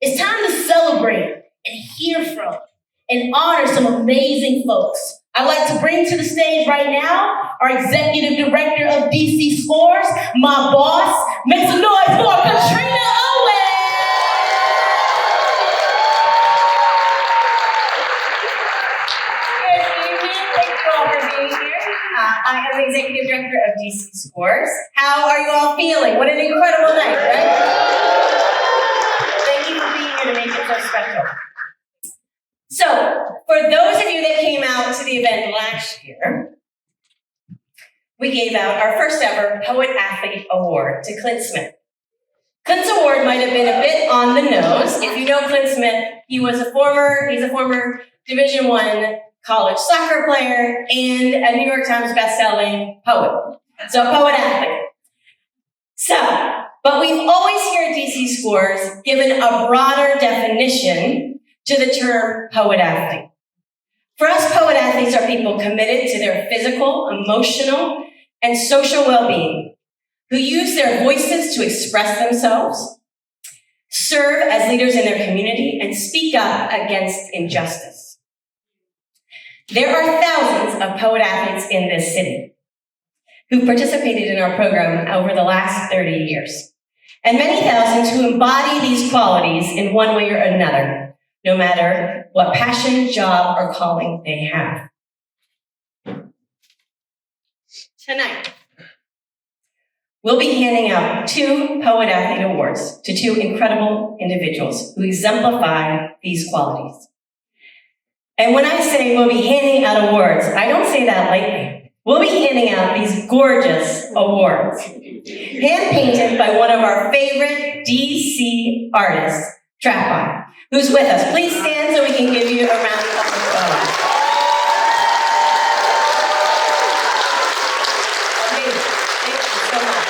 It's time to celebrate and hear from and honor some amazing folks. I'd like to bring to the stage right now our Executive Director of DC Scores, my boss. Make some noise for Katrina Owens. Good evening. Thank you all for being here. I am the Executive Director of DC Scores. How are you all feeling? What an incredible night, right? Thank you for being here to make it so special. So, for those of you that came out to the event last year, we gave out our first ever Poet-Athlete Award to Clint Smith. Clint's award might have been a bit on the nose. If you know Clint Smith, he's a former Division I college soccer player and a New York Times best-selling poet. So, Poet-Athlete. But we've always here at DC Scores given a broader definition to the term poet-athlete. For us, poet-athletes are people committed to their physical, emotional, and social well-being, who use their voices to express themselves, serve as leaders in their community, and speak up against injustice. There are thousands of poet-athletes in this city who participated in our program over the last 30 years, and many thousands who embody these qualities in one way or another, no matter what passion, job, or calling they have. Tonight, we'll be handing out 2 Poet-Athlete Awards to 2 incredible individuals who exemplify these qualities. And when I say we'll be handing out awards, I don't say that lightly. We'll be handing out these gorgeous awards, hand-painted by one of our favorite DC artists, Trapon, who's with us. Please stand so we can give you a round of applause. Amazing. Thank you so much.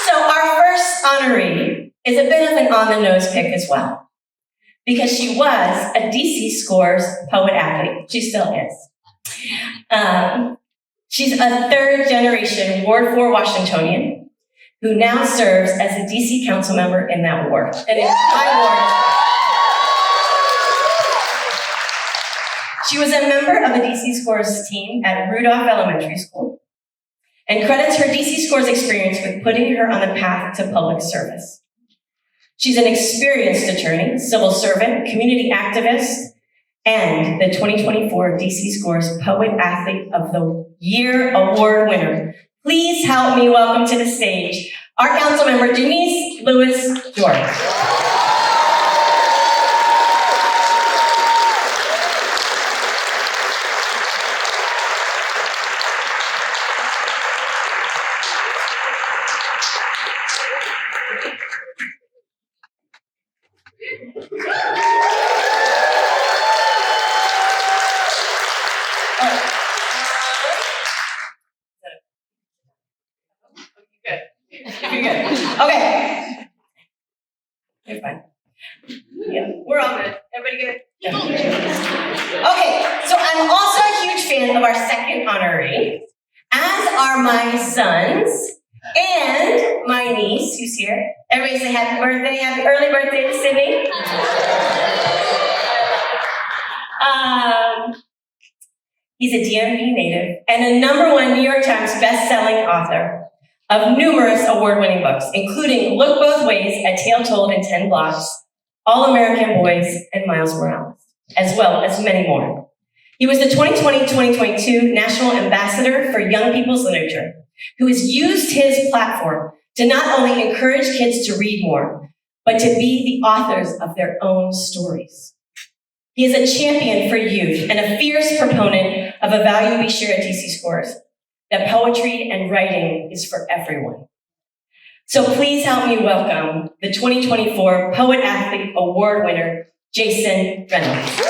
So our first honoree is a bit of an on-the-nose pick as well, because she was a DC Scores Poet-Athlete. She still is. She's a 3rd-generation Ward 4 Washingtonian, who now serves as a DC council member in that ward. And in my ward, she was a member of the DC Scores team at Rudolph Elementary School and credits her DC Scores experience with putting her on the path to public service. She's an experienced attorney, civil servant, community activist, and the 2024 DC Scores Poet-Athlete of the Year Award winner. Please help me welcome to the stage our council member, Janeese Lewis-George. Okay. You're fine. Yeah, we're all good. Everybody good? Yeah. Okay, so I'm also a huge fan of our second honoree, as are my sons and my niece, who's here. Everybody say happy birthday, happy early birthday to Sydney. He's a DMV native and a #1 New York Times best-selling author of numerous award-winning books, including Look Both Ways, A Tale Told in 10 Blocks, All-American Boys, and Miles Morales, as well as many more. He was the 2020-2022 National Ambassador for Young People's Literature, who has used his platform to not only encourage kids to read more, but to be the authors of their own stories. He is a champion for youth and a fierce proponent of a value we share at DC Scores, that poetry and writing is for everyone. So please help me welcome the 2024 Poet-Athlete Award winner, Jason Reynolds.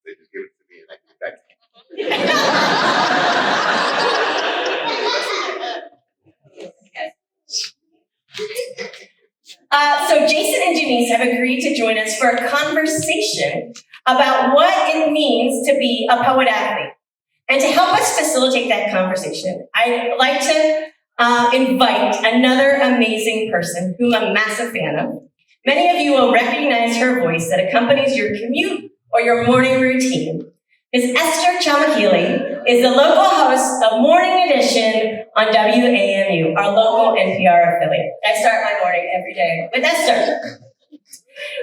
They just give it to me and I give it back to you. So Jason and Janeese have agreed to join us for a conversation about what it means to be a poet-athlete. And to help us facilitate that conversation, I'd like to invite another amazing person whom I'm a massive fan of. Many of you will recognize her voice that accompanies your commute or your morning routine. Ms. Esther Ciammachilli is the local host of Morning Edition on WAMU, our local NPR affiliate. I start my morning every day with Esther.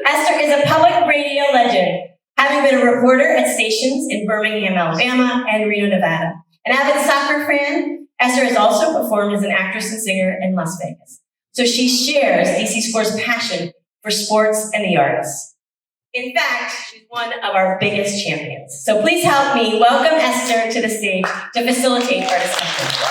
Esther is a public radio legend, having been a reporter at stations in Birmingham, Alabama, and Reno, Nevada. An avid soccer fan, Esther has also performed as an actress and singer in Las Vegas. So she shares DC Score's passion for sports and the arts. In fact, she's one of our biggest champions. So please help me welcome Esther to the stage to facilitate our discussion.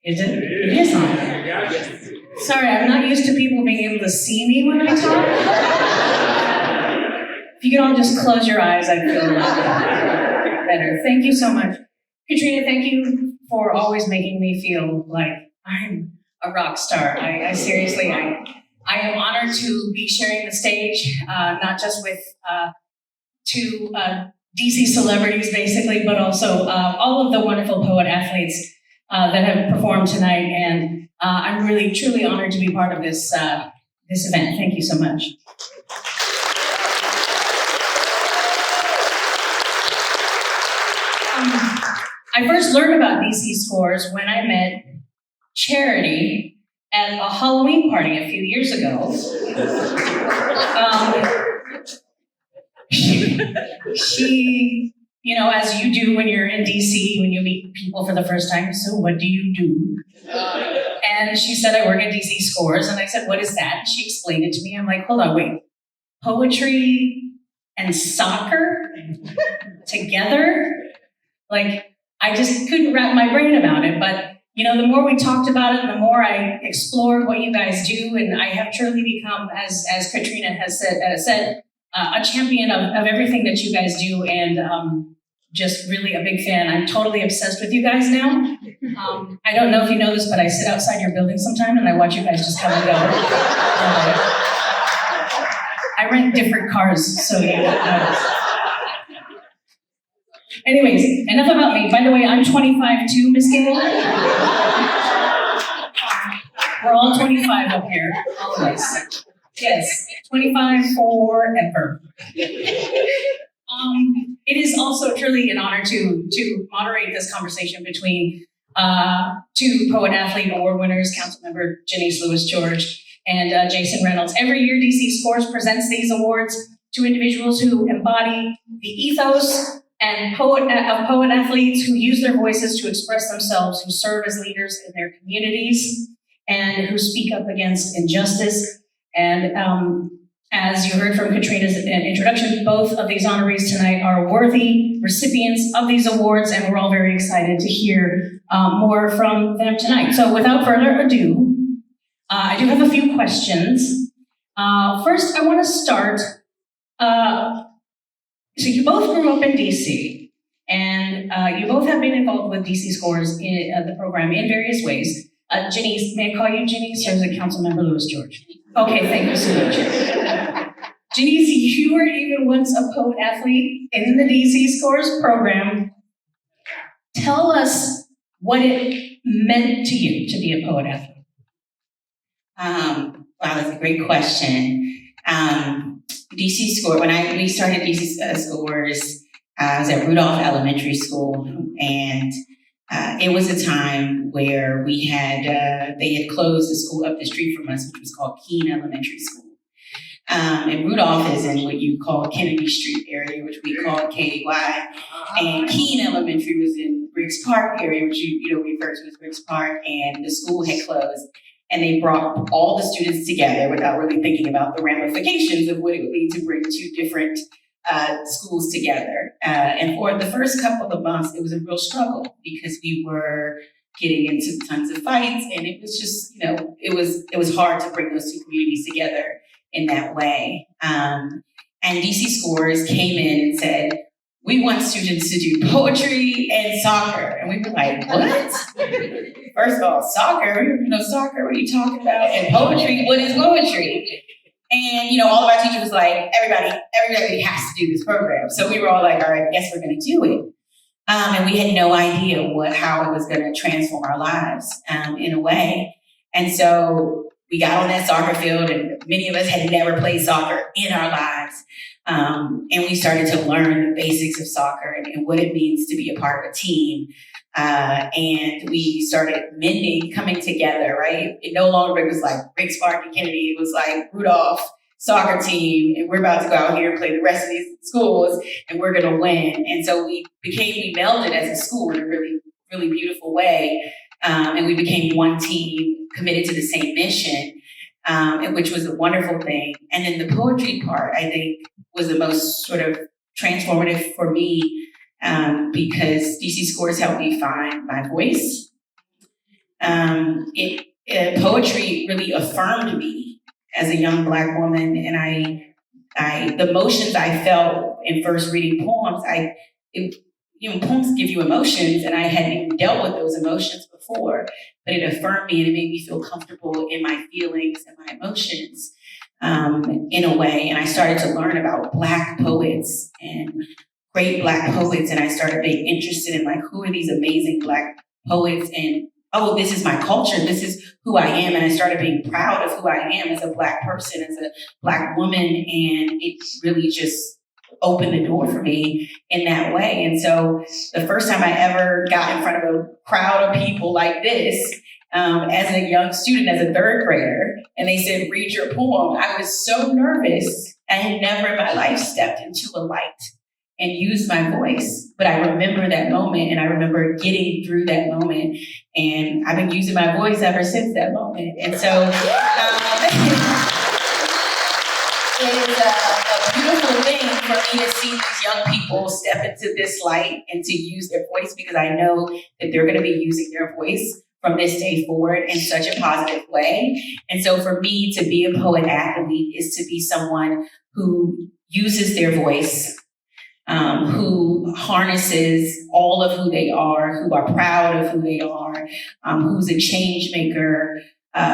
Is it? It is on. Sorry, I'm not used to people being able to see me when I talk. If you could all just close your eyes, I'd feel a lot better. Thank you so much. Katrina, thank you for always making me feel like I'm a rock star. I seriously, I am honored to be sharing the stage, not just with two DC celebrities, basically, but also all of the wonderful poet-athletes that have performed tonight, and I'm really, truly honored to be part of this this event. Thank you so much. I first learned about DC Scores when I met Charity at a Halloween party a few years ago. She, you know, as you do when you're in DC, when you meet people for the first time, so what do you do? And she said, I work at DC Scores. And I said, what is that? And she explained it to me. I'm like, hold on, wait. Poetry and soccer together? Like, I just couldn't wrap my brain about it. But, you know, the more we talked about it, the more I explored what you guys do. And I have truly become, as Katrina has said, a champion of everything that you guys do, and just really a big fan. I'm totally obsessed with you guys now. I don't know if you know this, but I sit outside your building sometime and I watch you guys just have a go. I rent different cars, so you know. Anyways, enough about me. By the way, I'm 25 too, Miss Gable. We're all 25 up here, all of us. Yes, 25 forever. It is also truly an honor to moderate this conversation between two Poet-Athlete Award winners, Councilmember Janeese Lewis-George and Jason Reynolds. Every year, DC Scores presents these awards to individuals who embody the ethos and of poet-athletes who use their voices to express themselves, who serve as leaders in their communities, and who speak up against injustice. And as you heard from Katrina's introduction, both of these honorees tonight are worthy recipients of these awards, and we're all very excited to hear more from them tonight. So without further ado, I do have a few questions. First, I want to start, so you both grew up in DC, and you both have been involved with DC Scores, in the program, in various ways. Janeese, may I call you Janeese, or is it Councilmember Lewis-George? Okay, thank you so much. Janeese, you were even once a poet-athlete in the DC Scores program. Tell us what it meant to you to be a poet-athlete. Wow, that's a great question. DC Score, when we started DC Scores, I was at Rudolph Elementary School, and it was a time where we had, they had closed the school up the street from us, which was called Keene Elementary School. And Rudolph is in what you call Kennedy Street area, which we call KY. And Keene Elementary was in Briggs Park area, which you refer to as Briggs Park, and the school had closed. And they brought all the students together without really thinking about the ramifications of what it would be to bring two different schools together. And for the first couple of months, it was a real struggle because we were getting into tons of fights, and it was just, it was hard to bring those two communities together in that way. And DC Scores came in and said, we want students to do poetry and soccer. And we were like, what? First of all, soccer? Soccer, what are you talking about? And poetry, what is poetry? And, all of our teachers was like, everybody has to do this program. So we were all like, all right, I guess we're going to do it. And we had no idea how it was going to transform our lives in a way. And so we got on that soccer field, and many of us had never played soccer in our lives. And we started to learn the basics of soccer and what it means to be a part of a team. And we started coming together, right? It no longer was like Rick, Spark, and Kennedy. It was like Rudolph soccer team, and we're about to go out here and play the rest of these schools, and we're going to win. And so we melded as a school in a really, really beautiful way. And we became one team committed to the same mission, which was a wonderful thing. And then the poetry part, I think, was the most sort of transformative for me, because DC Scores helped me find my voice. Poetry really affirmed me as a young Black woman, and the emotions I felt in first reading poems, poems give you emotions, and I hadn't even dealt with those emotions before, but it affirmed me and it made me feel comfortable in my feelings and my emotions in a way. And I started to learn about Black poets and great Black poets, and I started being interested in who are these amazing Black poets, and this is my culture, this is who I am, and I started being proud of who I am as a Black person, as a Black woman, and it really just opened the door for me in that way. And so the first time I ever got in front of a crowd of people like this, as a young student, as a third grader, and they said, read your poem, I was so nervous. I had never in my life stepped into a light and used my voice. But I remember that moment, and I remember getting through that moment, and I've been using my voice ever since that moment. And so it is a beautiful thing for me to see these young people step into this light and to use their voice, because I know that they're going to be using their voice from this day forward in such a positive way. And so for me, to be a poet-athlete is to be someone who uses their voice, who harnesses all of who they are, who are proud of who they are, who's a change maker,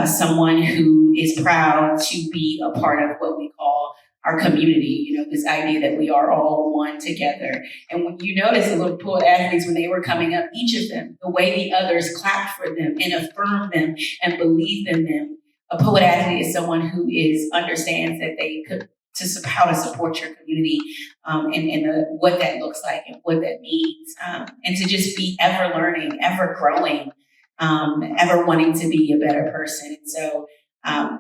someone who is proud to be a part of what we call our community, this idea that we are all one together. And when you notice the little poet-athletes, when they were coming up, each of them, the way the others clapped for them and affirmed them and believed in them. A poet-athlete is someone who understands that they could how to support your community, and what that looks like and what that means, and to just be ever learning, ever growing, ever wanting to be a better person. And so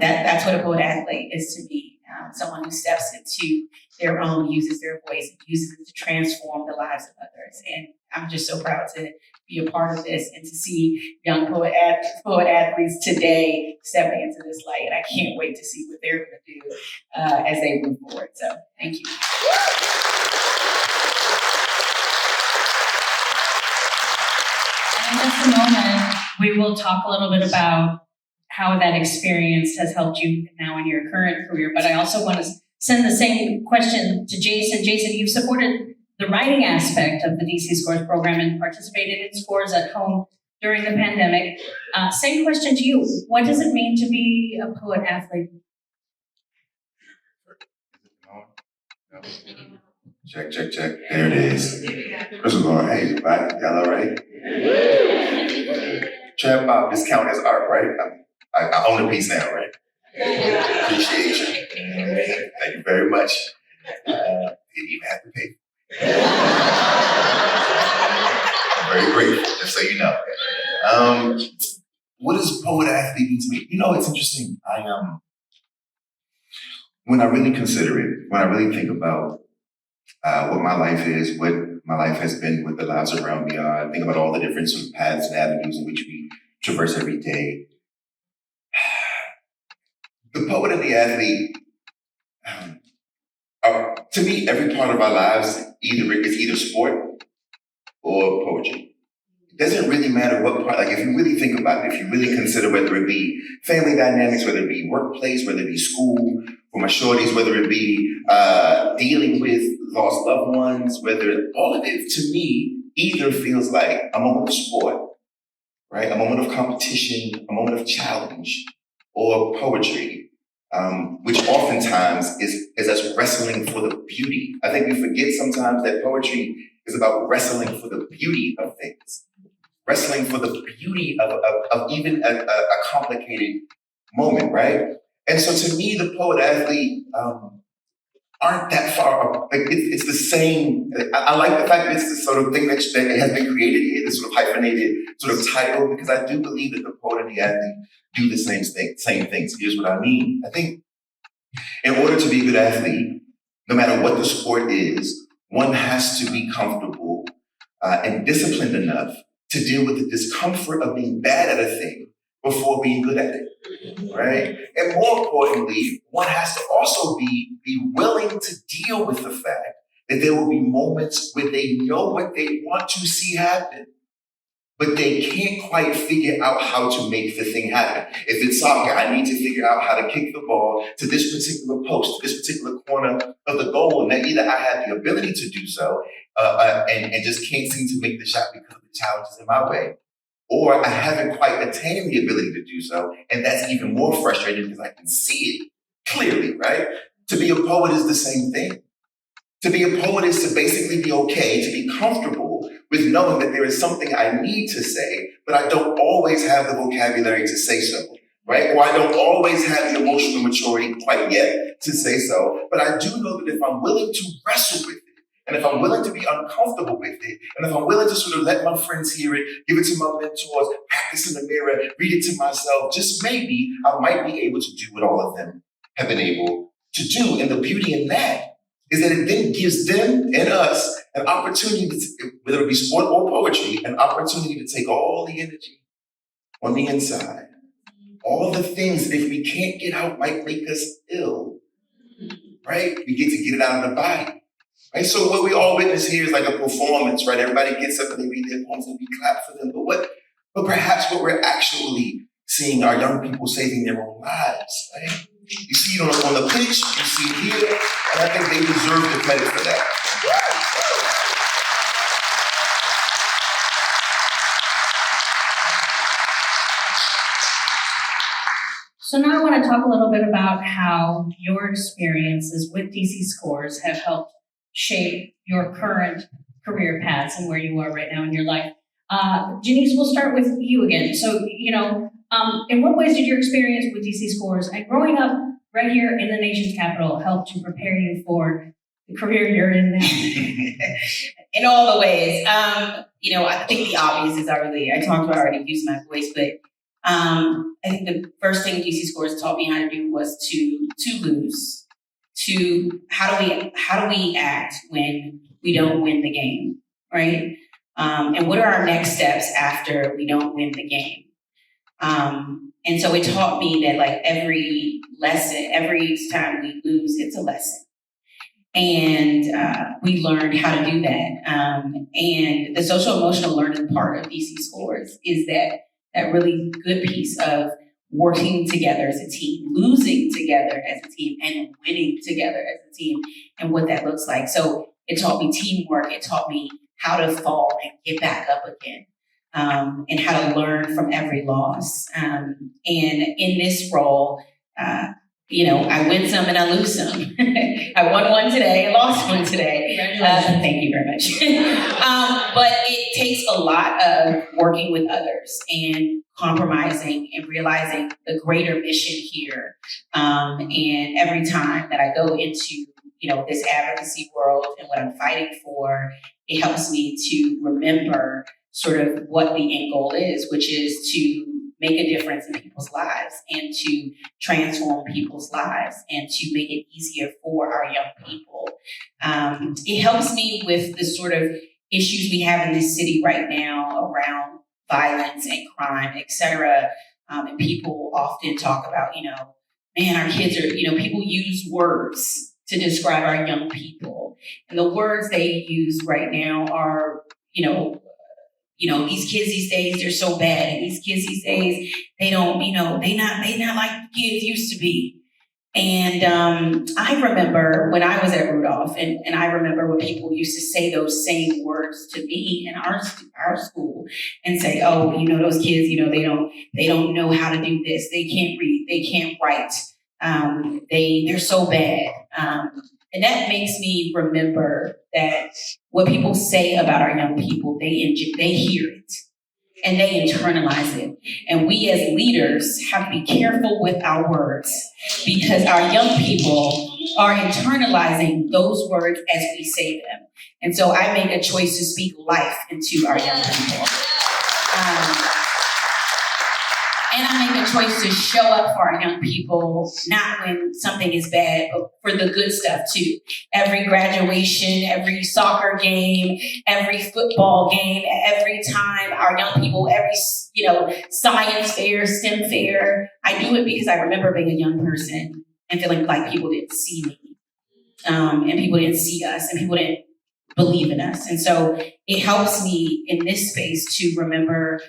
that's what a poet-athlete is to me, someone who steps into their own, uses their voice, uses it to transform the lives of others. And I'm just so proud to be a part of this and to see young poet-athletes today stepping into this light. And I can't wait to see what they're going to do as they move forward. So thank you. And in just a moment, we will talk a little bit about how that experience has helped you now in your current career. But I also want to send the same question to Jason. Jason, you've supported the writing aspect of the DC Scores program and participated in Scores at home during the pandemic. Same question to you. What does it mean to be a poet-athlete? Check. There it is. First of all, hey, everybody, y'all all right? Trap Pop, this count as art, right? I own a piece now, right? Appreciate you. Thank you very much. Didn't even have to pay. I'm very grateful, just so you know. What does poet-athlete mean to me? It's interesting. When I really consider it, when I really think about what my life is, what my life has been, what the lives around me are, I think about all the different sort of paths and avenues in which we traverse every day. The poet and the athlete, To me, every part of our lives is either sport or poetry. It doesn't really matter what part, like if you really think about it, if you really consider whether it be family dynamics, whether it be workplace, whether it be school, for my shorties, whether it be dealing with lost loved ones, all of it to me either feels like a moment of sport, right? A moment of competition, a moment of challenge, or poetry, which oftentimes is us wrestling for the beauty. I think we forget sometimes that poetry is about wrestling for the beauty of things. Wrestling for the beauty of even a complicated moment, right? And so to me, the poet-athlete aren't that far. Like it's the same. I like the fact that it's this sort of thing that has been created here, this sort of hyphenated sort of title, because I do believe that the poet and the athlete do the same things. Here's what I mean. I think in order to be a good athlete, no matter what the sport is, one has to be comfortable and disciplined enough to deal with the discomfort of being bad at a thing before being good at it, right? And more importantly, one has to also be willing to deal with the fact that there will be moments where they know what they want to see happen, but they can't quite figure out how to make the thing happen. If it's soccer, I need to figure out how to kick the ball to this particular post, to this particular corner of the goal, and that either I have the ability to do so and just can't seem to make the shot because of the challenges in my way, or I haven't quite attained the ability to do so, and that's even more frustrating because I can see it clearly, right? To be a poet is the same thing. To be a poet is to basically be okay, to be comfortable with knowing that there is something I need to say, but I don't always have the vocabulary to say so, right? Or I don't always have the emotional maturity quite yet to say so, but I do know that if I'm willing to wrestle with it, and if I'm willing to be uncomfortable with it, and if I'm willing to sort of let my friends hear it, give it to my mentors, practice in the mirror, read it to myself, just maybe I might be able to do what all of them have been able to do. And the beauty in that is that it then gives them and us an opportunity, whether it be sport or poetry, an opportunity to take all the energy on the inside, all the things that if we can't get out might make us ill, right? We get to get it out of the body. Right? So what we all witness here is like a performance, right? Everybody gets up and they read their poems and we clap for them. But perhaps what we're actually seeing are young people saving their own lives, right? You see it on the pitch, you see it here, and I think they deserve the credit for that. So now I want to talk a little bit about how your experiences with DC Scores have helped shape your current career paths and where you are right now in your life. Janeese, we'll start with you again. So, in what ways did your experience with DC Scores and growing up right here in the nation's capital help to prepare you for the career you're in now? In all the ways. I think the obvious is I talked about already using my voice, but I think the first thing DC Scores taught me how to do was to lose. To how do we act when we don't win the game, right? And what are our next steps after we don't win the game? And so it taught me that like every time we lose, it's a lesson. And we learned how to do that. And the social emotional learning part of DC Scores is that really good piece of working together as a team, losing together as a team, and winning together as a team, and what that looks like. So it taught me teamwork. It taught me how to fall and get back up again, and how to learn from every loss. And in this role, I win some and I lose some. I won one today, I lost one today. Thank you very much. But it takes a lot of working with others and compromising and realizing the greater mission here. And every time that I go into, this advocacy world and what I'm fighting for, it helps me to remember sort of what the end goal is, which is to make a difference in people's lives and to transform people's lives and to make it easier for our young people. It helps me with the sort of issues we have in this city right now around violence and crime, et cetera. And people often talk about, man, our kids are, people use words to describe our young people. And the words they use right now are, these kids these days, they're so bad. And these kids these days, they don't, they not like kids used to be. And I remember when I was at Rudolph, and I remember when people used to say those same words to me in our school and say, oh, those kids, they don't know how to do this. They can't read. They can't write. They're so bad. And that makes me remember that what people say about our young people, they hear it and they internalize it. And we as leaders have to be careful with our words because our young people are internalizing those words as we say them. And so I make a choice to speak life into our young people. And I make a choice to show up for our young people, not when something is bad, but for the good stuff too. Every graduation, every soccer game, every football game, every time our young people, every, science fair, STEM fair. I do it because I remember being a young person and feeling like people didn't see me. And people didn't see us and people didn't believe in us. And so it helps me in this space to remember,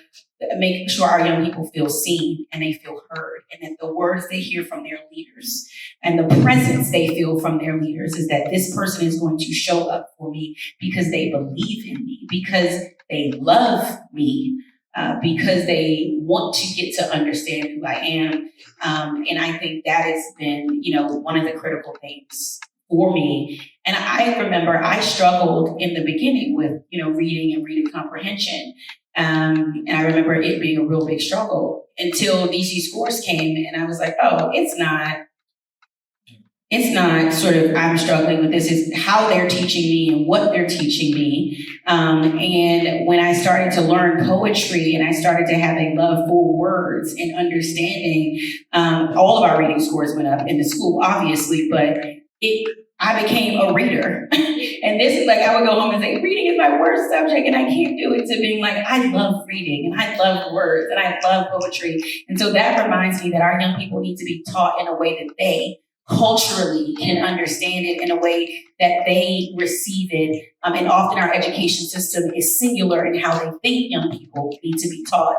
make sure our young people feel seen and they feel heard, and that the words they hear from their leaders and the presence they feel from their leaders is that this person is going to show up for me because they believe in me, because they love me, because they want to get to understand who I am. And I think that has been, one of the critical things for me. And I remember I struggled in the beginning with, reading and reading comprehension. And I remember it being a real big struggle until DC Scores came, and I was like, oh, it's not sort of I'm struggling with this, is how they're teaching me and what they're teaching me. And when I started to learn poetry and I started to have a love for words and understanding, all of our reading scores went up in the school, obviously, but I became a reader. And this is like, I would go home and say, reading is my worst subject and I can't do it, to being like, I love reading and I love words and I love poetry. And so that reminds me that our young people need to be taught in a way that they culturally can understand it, in a way that they receive it. And often our education system is singular in how they think young people need to be taught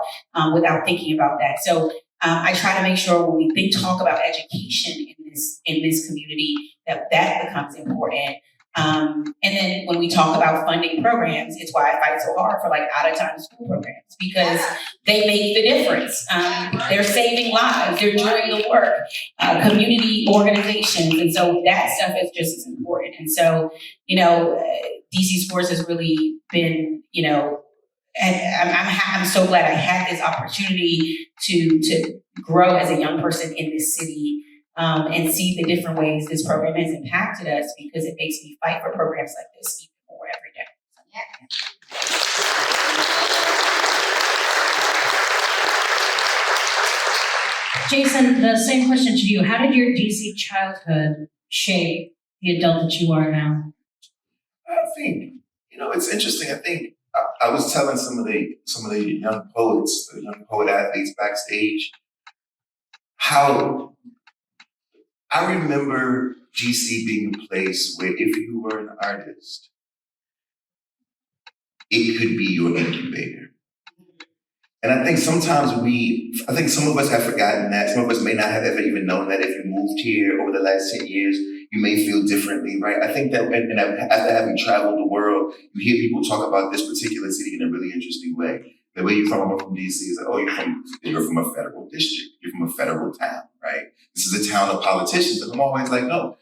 without thinking about that. So I try to make sure when we talk about education in this community, that becomes important. And then when we talk about funding programs, it's why I fight so hard for out-of-time school programs, because they make the difference. They're saving lives, they're doing the work, community organizations. And so that stuff is just as important. And so, DC Sports has really been, and I'm so glad I had this opportunity to grow as a young person in this city. And see the different ways this program has impacted us, because it makes me fight for programs like this even more every day. Jason, the same question to you. How did your DC childhood shape the adult that you are now? I think, it's interesting. I think I was telling some of the young poets, the young poet-athletes backstage, how I remember GC being a place where if you were an artist, it could be your incubator. And I think sometimes some of us have forgotten that. Some of us may not have ever even known that. If you moved here over the last 10 years, you may feel differently, right? I think that, and after having traveled the world, you hear people talk about this particular city in a really interesting way. The way you're from DC is like, oh, you're from a federal district. You're from a federal town, right? This is a town of politicians. And I'm always like, no,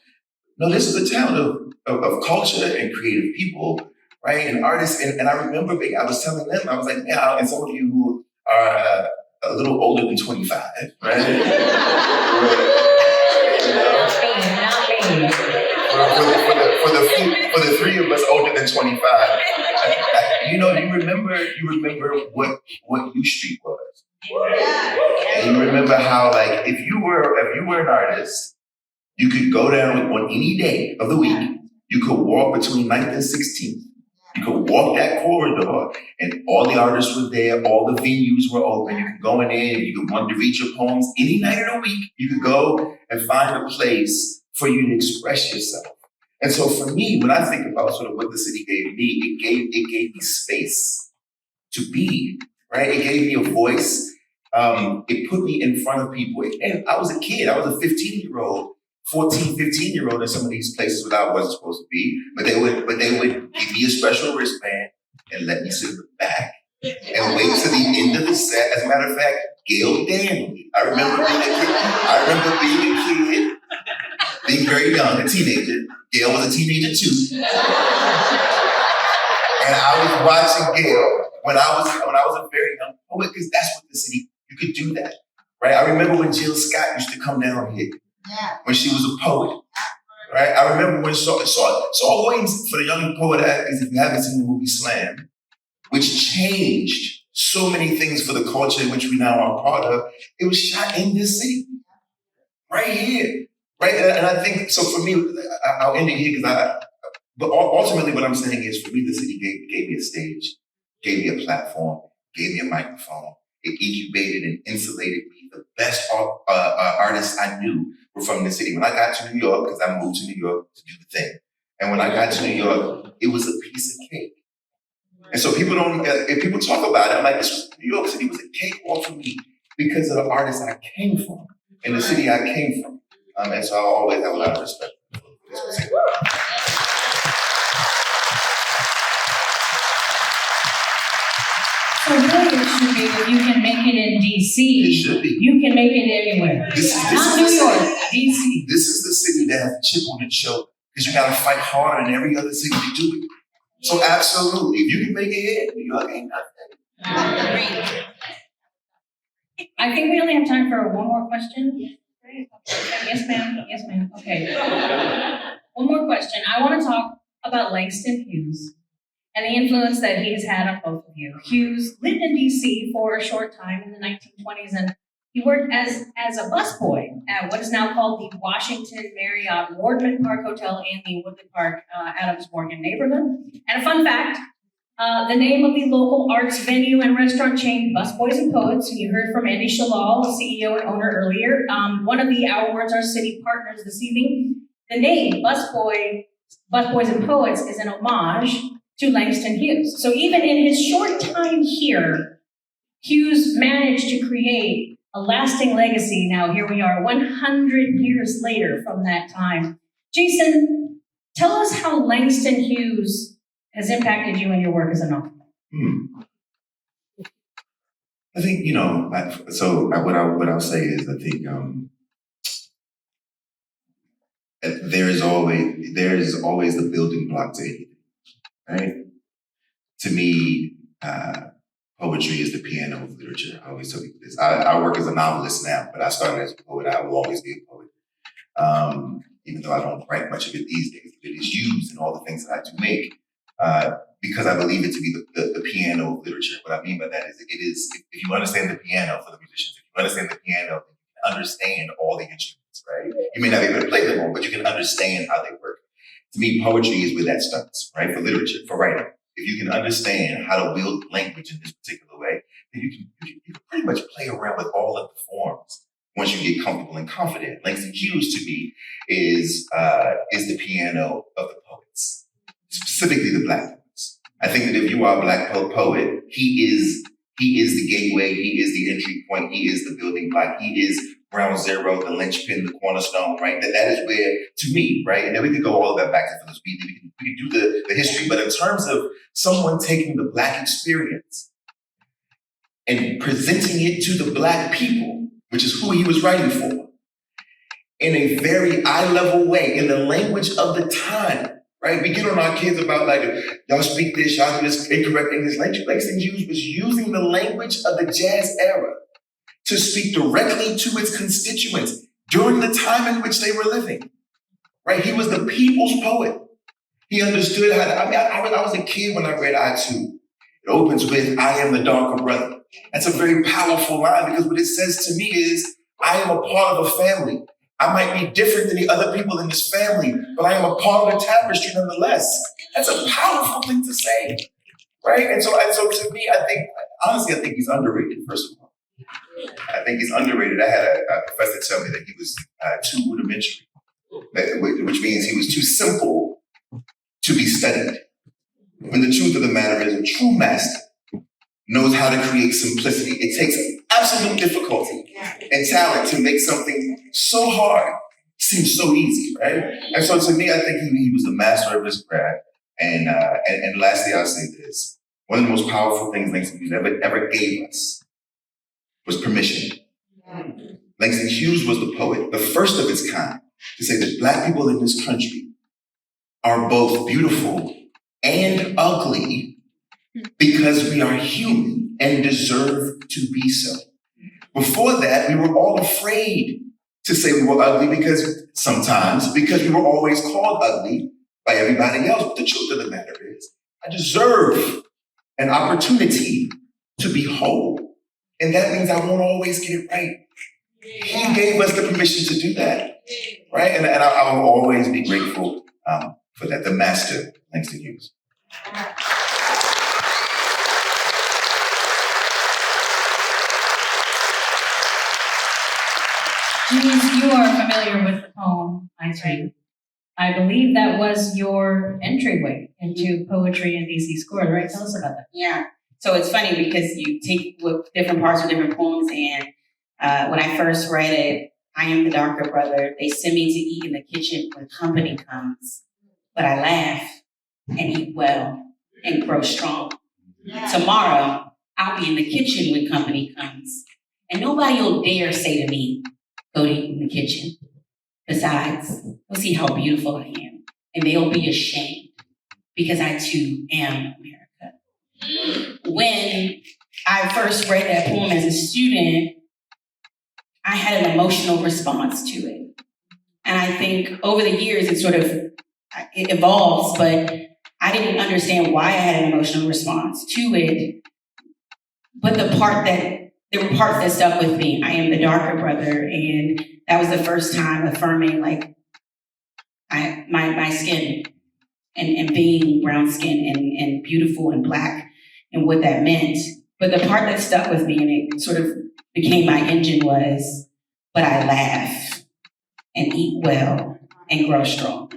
this is a town of culture and creative people, right? And artists. And I remember I was telling them, I was like, yeah, and some of you who are a little older than 25, right? For the three of us older than 25, you remember what U Street was. And you remember how, if you were an artist, you could go down on any day of the week. You could walk between 9th and 16th. You could walk that corridor, and all the artists were there. All the venues were open. You could go in there. You could want to read your poems any night of the week. You could go and find a place for you to express yourself. And so for me, when I think about sort of what the city gave me, it gave me space to be, right? It gave me a voice. It put me in front of people. And I was a kid. I was a 15-year-old, 14, 15-year-old in some of these places where I wasn't supposed to be. But they would give me a special wristband and let me sit in the back and wait to the end of the set. As a matter of fact, Gail Danley. I remember being a kid, being very young, a teenager. Gail was a teenager too. And I was watching Gail when I was a very young poet, because that's what the city, you could do that, right? I remember when Jill Scott used to come down here when she was a poet, right? I remember when Saul Williams, for the young Poet-Athletes, if you haven't seen the movie Slam, which changed so many things for the culture in which we now are part of, it was shot in this city, right here, right? And I think, so for me, I'll end it here but ultimately what I'm saying is, for me, the city gave me a stage, gave me a platform, gave me a microphone. It incubated and insulated me. The best artists I knew were from the city. When I got to New York, because I moved to New York to do the thing, and when I got to New York, it was a piece of cake. And so people if people talk about it, I'm like, New York City was a cakewalk for me because of the artists I came from and the city I came from. And so I'll always have a lot of respect for this city. So really it should be that you can make it in DC. It should be. You can make it anywhere. Not New York, DC. This is the city that has a chip on its shoulder, because you gotta fight harder than every other city to do it. So absolutely, if you can make it here, New York ain't nothing. I think we only have time for one more question. Yes, ma'am. Yes, ma'am. Okay. One more question. I want to talk about Langston Hughes and the influence that he has had on both of you. Hughes lived in DC for a short time in the 1920s, and he worked as a busboy at what is now called the Washington Marriott Wardman Park Hotel in the Woodland Park, Adams Morgan neighborhood. And a fun fact, the name of the local arts venue and restaurant chain, Busboys and Poets, and you heard from Andy Shalal, CEO and owner earlier, one of our words, our city partners this evening. The name Busboys and Poets is an homage to Langston Hughes. So even in his short time here, Hughes managed to create a lasting legacy. Now here we are 100 years later from that time. Jason, tell us how Langston Hughes has impacted you in your work as an author. I think, what I'll say is, I think there is always the building block to anything, right? To me, poetry is the piano of literature. I always tell people this. I work as a novelist now, but I started as a poet. I will always be a poet. Even though I don't write much of it these days, it is used in all the things that I do make. Because I believe it to be the piano of literature. What I mean by that is, if you understand the piano, for the musicians, if you understand the piano, you can understand all the instruments, right? You may not be able to play them all, but you can understand how they work. To me, poetry is where that starts, right? For literature, for writing. If you can understand how to wield language in this particular way, then you can pretty much play around with all of the forms once you get comfortable and confident. Langston Hughes, to me, is the piano of the poets, specifically the Black poets. I think that if you are a Black poet, he is the gateway, he is the entry point, he is the building block, he is ground zero, the linchpin, the cornerstone, right? That is where, to me, right? And then we could go all the way back to Phillips Beatley. We can do the history, but in terms of someone taking the Black experience and presenting it to the Black people, which is who he was writing for, in a very eye-level way, in the language of the time, right? We get on our kids about, like, y'all speak this, y'all do this incorrect English. Langston Hughes was using the language of the jazz era to speak directly to its constituents during the time in which they were living, right? He was the people's poet. He understood how to, I was a kid when I read I Too. It opens with, I am the darker brother. That's a very powerful line, because what it says to me is, I am a part of a family. I might be different than the other people in this family, but I am a part of the tapestry nonetheless. That's a powerful thing to say, right? And so to me, honestly, I think he's underrated, first of all. I think he's underrated. I had a professor tell me that he was too rudimentary which means he was too simple to be studied. When the truth of the matter is, a true master knows how to create simplicity. It takes absolute difficulty and talent to make something so hard seem so easy, right? And so to me, I think he was the master of his craft. And lastly, I'll say this. One of the most powerful things Langston Hughes ever gave us was permission. Langston Hughes was the poet, the first of its kind, to say that Black people in this country are both beautiful and ugly because we are human and deserve to be so. Before that, we were all afraid to say we were ugly because we were always called ugly by everybody else. But the truth of the matter is, I deserve an opportunity to be whole. And that means I won't always get it right. He gave us the permission to do that, right? And I will always be grateful for that, the master, Langston Hughes. Janeese, you are familiar with the poem I Three. I believe that was your entryway into poetry and DC Score, right? Tell us about that. Yeah. So it's funny because you take different parts of different poems, and when I first read it, I am the darker brother. They send me to eat in the kitchen when company comes, but I laugh and eat well and grow strong. Tomorrow, I'll be in the kitchen when company comes, and nobody will dare say to me, go to eat in the kitchen. Besides, they'll see how beautiful I am, and they'll be ashamed because I too am America. When I first read that poem as a student, I had an emotional response to it. And I think over the years, it evolves, but I didn't understand why I had an emotional response to it. But there were parts that stuck with me. I am the darker brother, and that was the first time affirming my skin and being brown skin and beautiful and Black and what that meant. But the part that stuck with me and it sort of became my engine was, but I laugh and eat well and grow strong.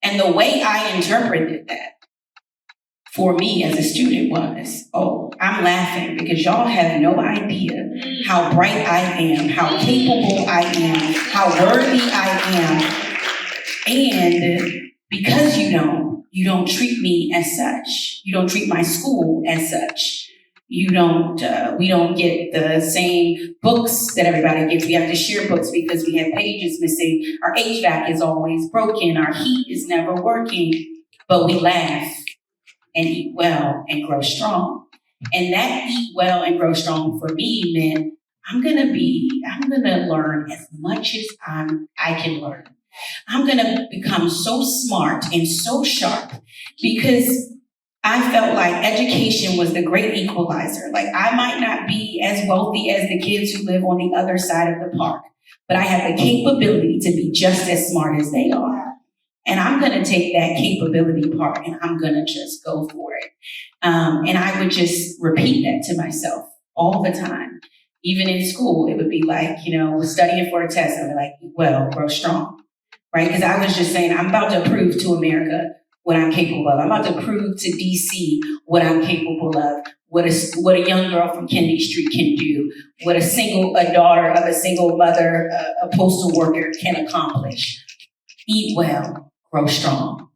And the way I interpreted that for me as a student was, oh, I'm laughing because y'all have no idea how bright I am, how capable I am, how worthy I am. And because you don't treat me as such. You don't treat my school as such. We don't get the same books that everybody gets. We have to share books because we have pages missing. Our HVAC is always broken. Our heat is never working, but we laugh and eat well and grow strong. And that eat well and grow strong for me meant I'm gonna learn as much as I can learn. I'm gonna become so smart and so sharp because I felt like education was the great equalizer. Like I might not be as wealthy as the kids who live on the other side of the park, but I have the capability to be just as smart as they are. And I'm going to take that capability part and I'm going to just go for it. And I would just repeat that to myself all the time. Even in school, it would be like, studying for a test. I'd be like, well, grow strong, right? Because I was just saying, I'm about to prove to America what I'm capable of. I'm about to prove to DC what I'm capable of, what a young girl from Kennedy Street can do, what a daughter of a single mother, a postal worker can accomplish. Eat well, grow strong.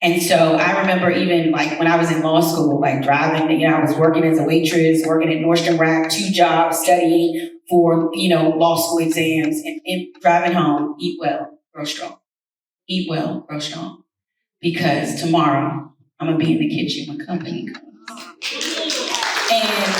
And so I remember even when I was in law school, driving, I was working as a waitress, working at Nordstrom Rack, 2 jobs, studying for, law school exams and driving home, eat well, grow strong. Eat well, grow strong. Because tomorrow I'm gonna be in the kitchen when company comes. And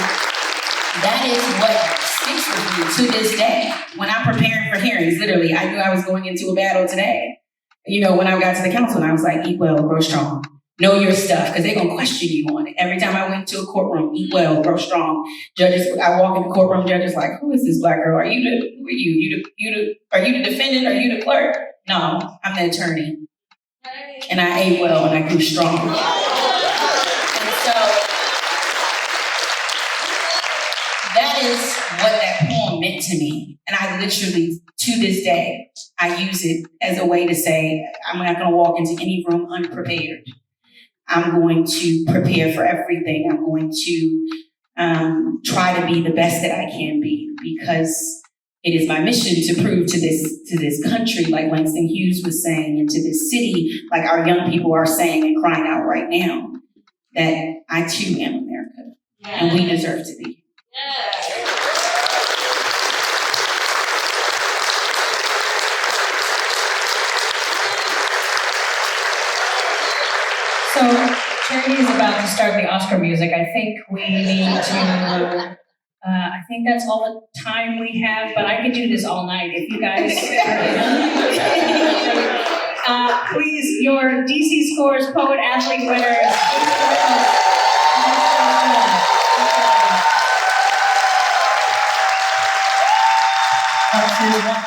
that is what sticks with me to this day. When I'm preparing for hearings, literally, I knew I was going into a battle today. When I got to the council and I was like, eat well, grow strong. Know your stuff, because they're gonna question you on it. Every time I went to a courtroom, eat well, grow strong. Judges, I walk in the courtroom, judges like, who is this Black girl? Who are you? Are you the defendant? Are you the clerk? No, I'm the attorney. And I ate well and I grew strong. And so that is what that poem meant to me. And I literally, to this day, I use it as a way to say, I'm not going to walk into any room unprepared. I'm going to prepare for everything. I'm going to try to be the best that I can be, because it is my mission to prove to this country, like Langston Hughes was saying, and to this city, like our young people are saying and crying out right now, that I too am America, and we deserve to be. So Charity is about to start the Oscar music. I think we need to, I think that's all the time we have, but I could do this all night if you guys are please, your DC Scores Poet-Athlete winners. Up to